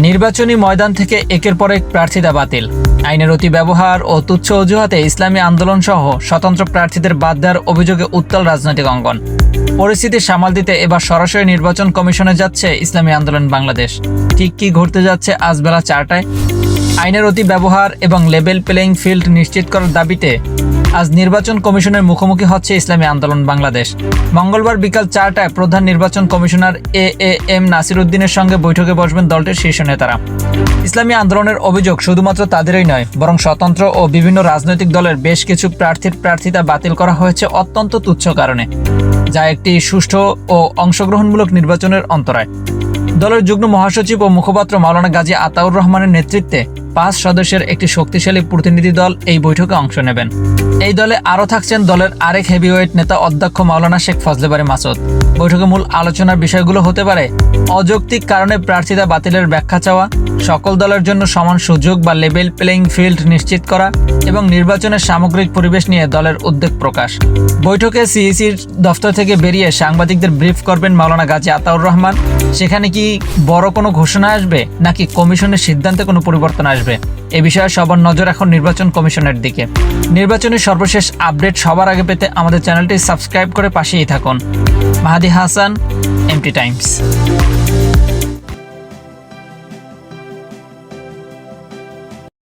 নির্বাচনী ময়দান থেকে একের পর এক প্রার্থিতা বাতিল, আইনের অতিব্যবহার ও তুচ্ছ অজুহাতে ইসলামী আন্দোলন সহ স্বতন্ত্র প্রার্থীদের বাদ দেওয়ার অভিযোগে উত্তাল রাজনৈতিক অঙ্গন। পরিস্থিতি সামাল দিতে এবার সরাসরি নির্বাচন কমিশনে যাচ্ছে ইসলামী আন্দোলন বাংলাদেশ। ঠিক কি ঘটতে যাচ্ছে আজ বেলা 4টায়? আইনের অতিব্যবহার এবং লেভেল প্লেইং ফিল্ড নিশ্চিত করার দাবিতে আজ নির্বাচন কমিশনের মুখোমুখি হচ্ছে ইসলামী আন্দোলন বাংলাদেশ। মঙ্গলবার বিকাল 4টায় প্রধান নির্বাচন কমিশনার এএম নাসির উদ্দিনের সঙ্গে বৈঠকে বসবেন দলটির শীর্ষ নেতারা। ইসলামী আন্দোলনের অভিযোগ শুধুমাত্র তাদেরই নয়, বরং স্বতন্ত্র ও বিভিন্ন রাজনৈতিক দলের বেশ কিছু প্রার্থীর প্রার্থিতা বাতিল করা হয়েছে অত্যন্ত তুচ্ছ কারণে, যা একটি সুষ্ঠু ও অংশগ্রহণমূলক নির্বাচনের অন্তরায়। দলের যুগ্ম মহাসচিব ও মুখপাত্র মাওলানা গাজী আতাউর রহমানের নেতৃত্বে 5 সদস্যের একটি শক্তিশালী প্রতিনিধি দল এই বৈঠকে অংশ নেবেন। এই দলে আরও থাকছেন দলের আরেক হেভিওয়েট নেতা অধ্যক্ষ মাওলানা শেখ ফজলে বারী মাসুদ। বৈঠকে মূল আলোচনার বিষয়গুলো হতে পারে অযৌক্তিক কারণে প্রার্থিতা বাতিলের ব্যাখ্যা চাওয়া, সকল দলের জন্য সমান সুযোগ বা লেভেল প্লেইং ফিল্ড নিশ্চিত করা এবং নির্বাচনের সামগ্রিক পরিবেশ নিয়ে দলের উদ্বেগ প্রকাশ। বৈঠকে সিইসির দফতর থেকে বেরিয়ে সাংবাদিকদের ব্রিফ করবেন মাওলানা গাজী আতাউর রহমান। সেখানে কি বড় কোনো ঘোষণা আসবে নাকি কমিশনের সিদ্ধান্তে কোনো পরিবর্তন আসবে, এ বিষয়ে সবার নজর এখন নির্বাচন কমিশনের দিকে। নির্বাচনের সর্বশেষ আপডেট সবার আগে পেতে আমাদের চ্যানেলটি সাবস্ক্রাইব করে পাশেই থাকুন। মাহাদি হাসান, এমটি টাইমস।